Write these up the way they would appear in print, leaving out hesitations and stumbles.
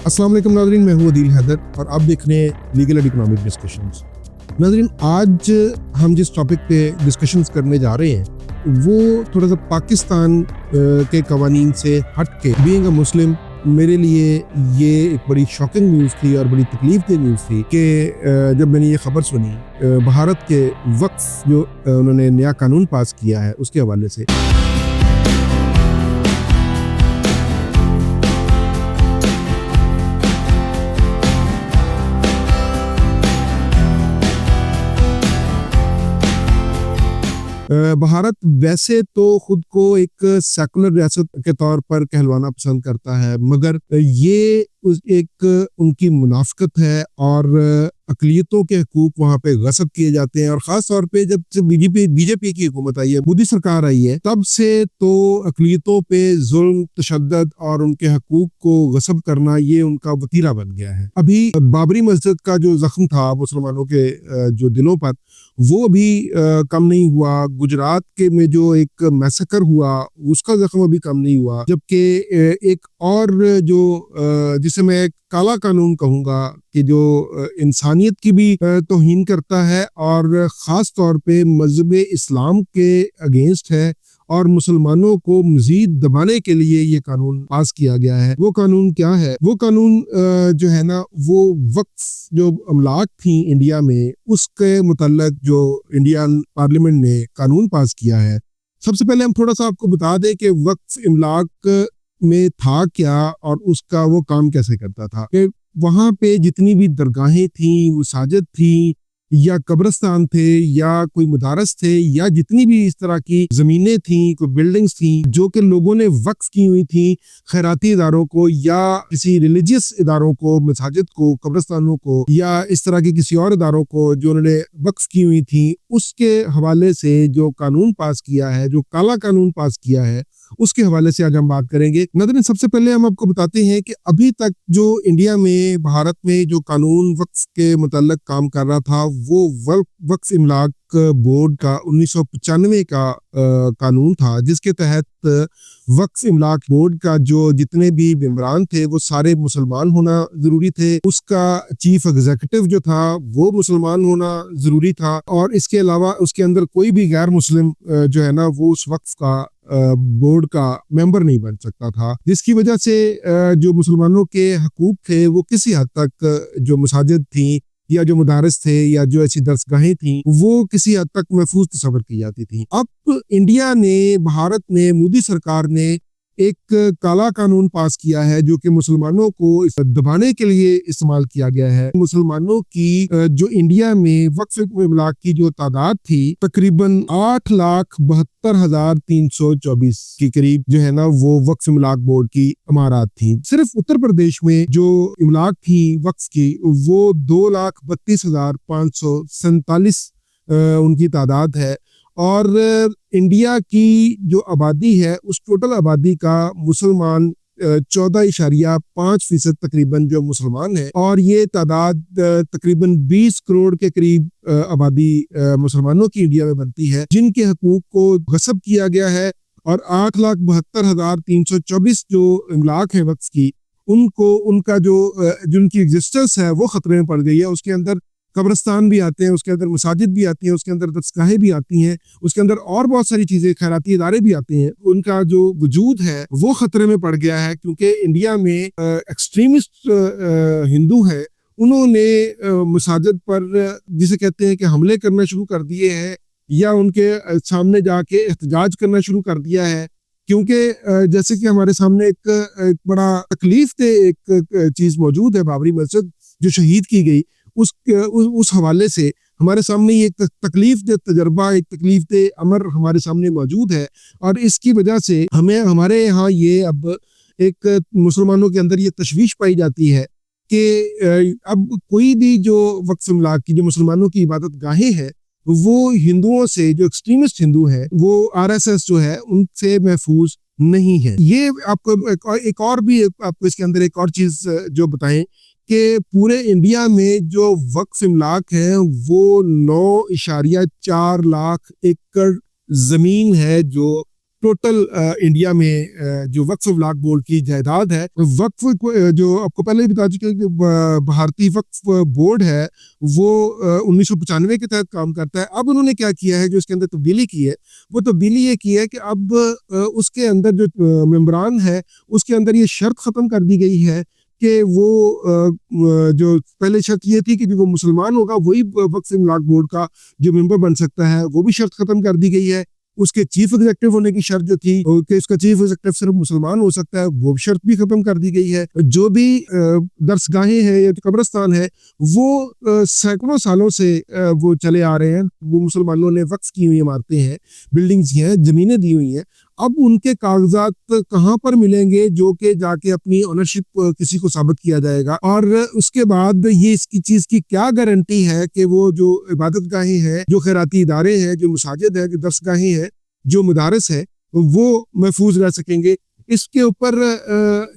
अस्सलाम वालेकुम नाज़रीन, मैं हूँ अदील हैदर और आप देख रहे हैं लीगल एंड इकोनॉमिक डिस्कशंस। नाज़रीन, आज हम जिस टॉपिक पे डिस्कशंस करने जा रहे हैं वो थोड़ा सा पाकिस्तान के कवानीन से हट के, बीइंग अ मुस्लिम, मेरे लिए ये एक बड़ी शॉकिंग न्यूज़ थी और बड़ी तकलीफ दे न्यूज़ थी कि जब मैंने ये खबर सुनी भारत के वक्फ जो उन्होंने नया कानून पास किया है उसके हवाले से। भारत वैसे तो खुद को एक सेकुलर रियासत के तौर पर कहलवाना पसंद करता है, मगर ये एक उनकी मुनाफिकत है और अकलियतों के हकूक वहाँ पे गसब किए जाते हैं। और ख़ास तौर पे जब से बीजेपी की हुकूमत आई है, मोदी सरकार आई है, तब से तो अकलियतों पे जुल्म, तशद्दुद और उनके हकूक को गसब करना ये उनका वतीरा बन गया है। अभी बाबरी मस्जिद का जो जख्म था मुसलमानों के जो दिलों पर, वो भी कम नहीं हुआ। गुजरात के में जो एक मैसेकर हुआ उसका जख्म अभी कम नहीं हुआ। जबकि एक और जो जिसे मैं काला कानून कहूँगा कि जो इंसानियत की भी तौहीन करता है और ख़ास तौर पे मज़हब इस्लाम के अगेंस्ट है और मुसलमानों को मज़ीद दबाने के लिए ये कानून पास किया गया है। वो कानून क्या है? वो कानून जो है ना, वो वक्फ जो अमलाक थी इंडिया में, उसके मुतल्लक जो इंडियन पार्लियामेंट ने कानून पास किया है। सबसे पहले हम थोड़ा सा आपको बता दें कि वक्फ इमलाक में था क्या और उसका वो काम कैसे करता था। कि वहाँ पे जितनी भी दरगाहें थी, मसाजिद थी या कब्रिस्तान थे या कोई मदारस थे या जितनी भी इस तरह की ज़मीनें थी, कोई बिल्डिंग्स थी जो कि लोगों ने वक्फ की हुई थी खैराती इदारों को या किसी रिलीजियस इदारों को, मसाजिद को, कब्रिस्तानों को या इस तरह के किसी और इदारों को जो उन्होंने वक्फ की हुई थी, उसके हवाले से जो कानून पास किया है, जो काला कानून पास किया है, उसके हवाले से आज हम बात करेंगे। नाज़रीन, सबसे पहले हम आपको बताते हैं कि अभी तक जो इंडिया में, भारत में जो कानून वक्फ के मुतल्लक काम कर रहा था वो वक्फ इमलाक बोर्ड का 1995 का कानून था, जिसके तहत वक्फ इमलाक बोर्ड का जो जितने भी मेंबरान थे वो सारे मुसलमान होना ज़रूरी थे। उसका चीफ एग्जीक्यूटिव जो था वो मुसलमान होना ज़रूरी था और इसके अलावा उसके अंदर कोई भी गैर मुस्लिम जो है ना वो उस वक्फ का बोर्ड का मेंबर नहीं बन सकता था, जिसकी वजह से जो मुसलमानों के हकूक थे वो किसी हद तक जो मसाजिद थी या जो मदारस थे या जो ऐसी दरसगाहें थी वो किसी हद तक महफूज तस्वर की जाती थी। अब इंडिया ने, भारत ने, मोदी सरकार ने एक काला कानून पास किया है जो कि मुसलमानों को दबाने के लिए इस्तेमाल किया गया है। मुसलमानों की जो इंडिया में वक्फ इमलाक की जो तादाद थी तकरीबन 8,72,324 के करीब जो है ना वो वक्फ इमलाक बोर्ड की इमारत थी। सिर्फ उत्तर प्रदेश में जो इमलाक थी वक्फ की वो 2,32,547 उनकी तादाद है। और इंडिया की जो आबादी है उस टोटल आबादी का मुसलमान 14.5% तकरीबन जो मुसलमान है और ये तादाद तकरीबन 20 करोड़ के करीब आबादी मुसलमानों की इंडिया में बनती है, जिनके हकूक को गसब किया गया है। और 8,72,324 जो इमलाक है वक्फ की, उनको उनका जो जिनकी एग्जिस्टेंस है वो खतरे में पड़ गई है। उसके अंदर कब्रिस्तान भी आते हैं, उसके अंदर मसाजिद भी आती हैं, उसके अंदर दरसगाहें भी आती हैं, उसके अंदर और बहुत सारी चीज़ें, खैराती इदारे भी आते हैं। उनका जो वजूद है वो ख़तरे में पड़ गया है क्योंकि इंडिया में एक्सट्रीमिस्ट हिंदू है, उन्होंने मसाजिद पर जिसे कहते हैं कि हमले करना शुरू कर दिए हैं या उनके सामने जाके एहतजाज करना शुरू कर दिया है। क्योंकि जैसे कि हमारे सामने एक बड़ा तकलीफ दे एक चीज़ मौजूद है, बाबरी मस्जिद जो शहीद की गई, उस हवाले से हमारे सामने ये एक तकलीफ दे तजर्बा, एक तकलीफ दे अमर हमारे सामने मौजूद है। और इसकी वजह से हमें हमारे यहाँ ये अब एक मुसलमानों के अंदर ये तशवीश पाई जाती है कि अब कोई भी जो वक्फ इमलाक की जो मुसलमानों की इबादत गाहें हैं वो हिंदुओं से, जो एक्सट्रीमिस्ट हिंदू हैं, वो RSS जो है उनसे महफूज नहीं है। ये आपको एक और भी आपको इसके अंदर एक और चीज़ जो बताएं कि पूरे इंडिया में जो वक्फ इमलाक है वो 9.4 लाख एकड़ ज़मीन है जो टोटल इंडिया में जो वक्फ वलाक बोर्ड की जायदाद है, वक्फ जो आपको पहले ही बता चुके हैं कि भारतीय वक्फ बोर्ड है वो 1995 के तहत काम करता है। अब उन्होंने क्या किया है, जो इसके अंदर तब्दीली की है, वो तब्दीली ये की है कि अब उसके अंदर जो मेम्बरान है उसके अंदर ये शर्त ख़त्म कर दी गई है कि वो जो पहले शर्त ये थी कि जो वो मुसलमान होगा वही वक्फ वलाक बोर्ड का जो मेंबर बन सकता है, वो भी शर्त ख़त्म कर दी गई है। उसके चीफ एग्जीक्यूटिव होने की शर्त जो थी कि उसका चीफ एग्जीक्यूटिव सिर्फ मुसलमान हो सकता है, वो शर्त भी खत्म कर दी गई है। जो भी दरसगाहें हैं या कब्रिस्तान है वो सैकड़ों सालों से वो चले आ रहे हैं, वो मुसलमानों ने वक्फ की हुई इमारतें हैं, बिल्डिंग्स हैं, ज़मीनें दी हुई हैं। अब उनके कागजात कहाँ पर मिलेंगे जो कि जाके अपनी ओनरशिप किसी को साबित किया जाएगा, और उसके बाद ये इसकी चीज़ की क्या गारंटी है कि वो जो इबादत गाहें हैं, जो खैराती इदारे हैं, जो मसाजिद है, जो दरसगाहें हैं, जो मदारस है, वो महफूज रह सकेंगे। इसके ऊपर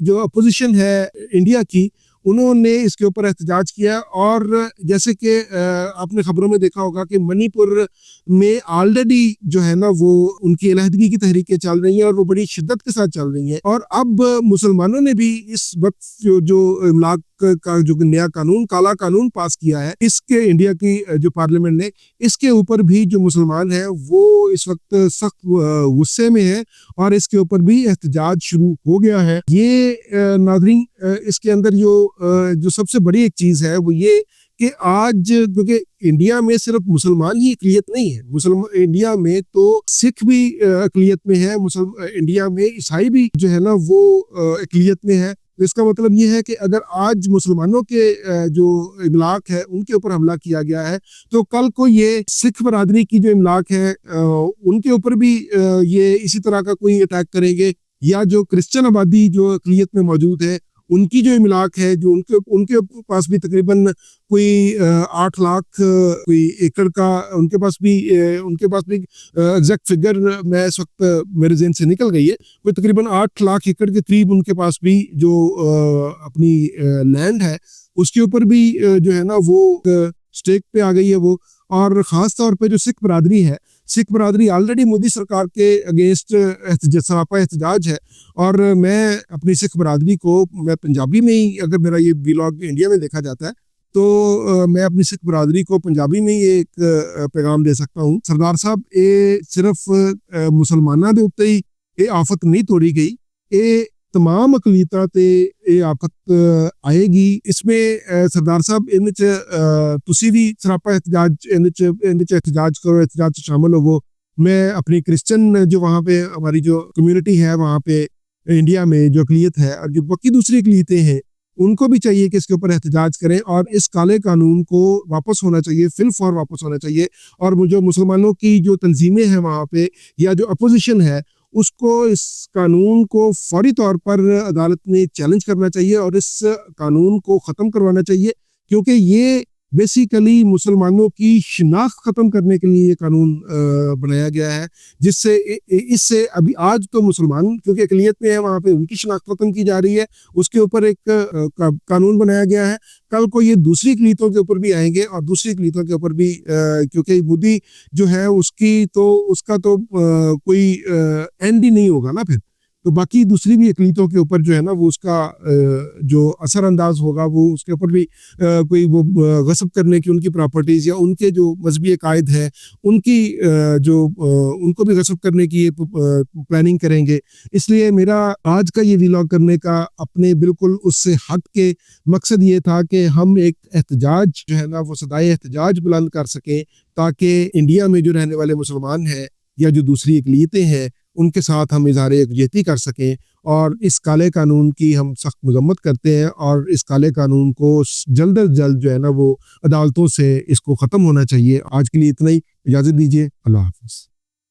जो अपोजिशन है इंडिया की, उन्होंने इसके ऊपर एहतजाज किया। और जैसे कि आपने खबरों में देखा होगा कि मणिपुर में ऑलरेडी जो है ना वो उनकी अलहदगी की तहरीकें चल रही हैं और वो बड़ी शिद्दत के साथ चल रही हैं। और अब मुसलमानों ने भी इस वक्त जो इमलाक का जो नया कानून, काला कानून पास किया है, इसके इंडिया की जो पार्लियामेंट ने, इसके ऊपर भी जो मुसलमान हैं वो इस वक्त सख्त गुस्से में है और इसके ऊपर भी एहतजाज शुरू हो गया है। ये नाज़रीन, इसके अंदर जो सबसे बड़ी एक चीज़ है वो ये कि आज क्योंकि इंडिया में सिर्फ मुसलमान ही अक़लियत नहीं है, मुसलमान इंडिया में तो सिख भी अक़लियत में है, इंडिया में ईसाई भी जो है ना वो अक़लियत में है। तो इसका मतलब ये है कि अगर आज मुसलमानों के जो इमलाक है उनके ऊपर हमला किया गया है, तो कल को ये सिख बरादरी की जो इमलाक है उनके ऊपर भी ये इसी तरह का कोई अटैक करेंगे, या जो क्रिश्चियन आबादी जो अक़लियत में मौजूद है उनकी जो इमलाक है, जो उनके पास भी तकरीबन कोई 8 लाख कोई एकड़ का उनके पास भी एग्जैक्ट फिगर मैं इस वक्त मेरे ज़हन से निकल गई है, कोई तकरीबन 8 लाख एकड़ के करीब उनके पास भी जो अपनी लैंड है उसके ऊपर भी जो है ना वो स्टेक पे आ गई है वो। और ख़ास तौर पे जो सिख बरादरी है, सिख बरादरी ऑलरेडी मोदी सरकार के अगेंस्ट सरापा एहतजाज है। और मैं अपनी सिख बरादरी को, मैं पंजाबी में ही, अगर मेरा ये व्लॉग इंडिया में देखा जाता है तो मैं अपनी सिख बरादरी को पंजाबी में ही एक पैगाम दे सकता हूँ। सरदार साहब, ये सिर्फ मुसलमाना दे उत्ते ही ये आफत नहीं तोड़ी गई, ये तमाम अकलीतां ते ये आफत आएगी। इसमें सरदार साहब इन तुसी भी सरापा एहतजाज एहतजाज करो, एहतजाज से शामिल हो। वो मैं अपनी क्रिश्चियन जो वहाँ पे हमारी जो कम्युनिटी है वहाँ पे इंडिया में जो अकलीत है और जो बाकी दूसरी अकलीतें हैं उनको भी चाहिए कि इसके ऊपर एहतजाज करें और इस काले कानून को वापस होना चाहिए, फिल फॉर वापस होना चाहिए। और जो मुसलमानों की जो तंजीमें हैं वहाँ पे या जो अपोजिशन है उसको इस कानून को फौरी तौर पर अदालत में चैलेंज करना चाहिए और इस कानून को ख़त्म करवाना चाहिए, क्योंकि ये बेसिकली मुसलमानों की शिनाख्त ख़त्म करने के लिए ये कानून बनाया गया है, जिससे इससे अभी आज तो मुसलमान क्योंकि अक़लियत में है वहाँ पे उनकी शिनाख्त ख़त्म की जा रही है, उसके ऊपर एक कानून बनाया गया है। कल को ये दूसरी अक़लियतों के ऊपर भी आएंगे और दूसरी अक़लियतों के ऊपर भी क्योंकि मोदी जो है उसका तो कोई एंड ही नहीं होगा ना फिर, तो बाकी दूसरी भी अक़लियतों के ऊपर जो है ना वो उसका जो असरअंदाज होगा वो उसके ऊपर भी कोई वो गस्ब करने की उनकी प्रॉपर्टीज़ या उनके जो मजहबी अकायद है उनकी उनको भी गस्ब करने की प्लानिंग करेंगे। इसलिए मेरा आज का ये व्लॉग करने का अपने बिल्कुल उससे हट के मकसद ये था कि हम एक एहतजाज जो है ना वो सदाए एहतजाज बुलंद कर सकें, ताकि इंडिया में जो रहने वाले मुसलमान हैं या जो दूसरी अक़लियतें हैं उनके साथ हम इज़हार यकजहती कर सकें। और इस काले कानून की हम सख्त मज़म्मत करते हैं और इस काले कानून को जल्द अज जल्द जो है ना वो अदालतों से इसको ख़त्म होना चाहिए। आज के लिए इतना ही, इजाज़त दीजिए, अल्लाह हाफ़िज़।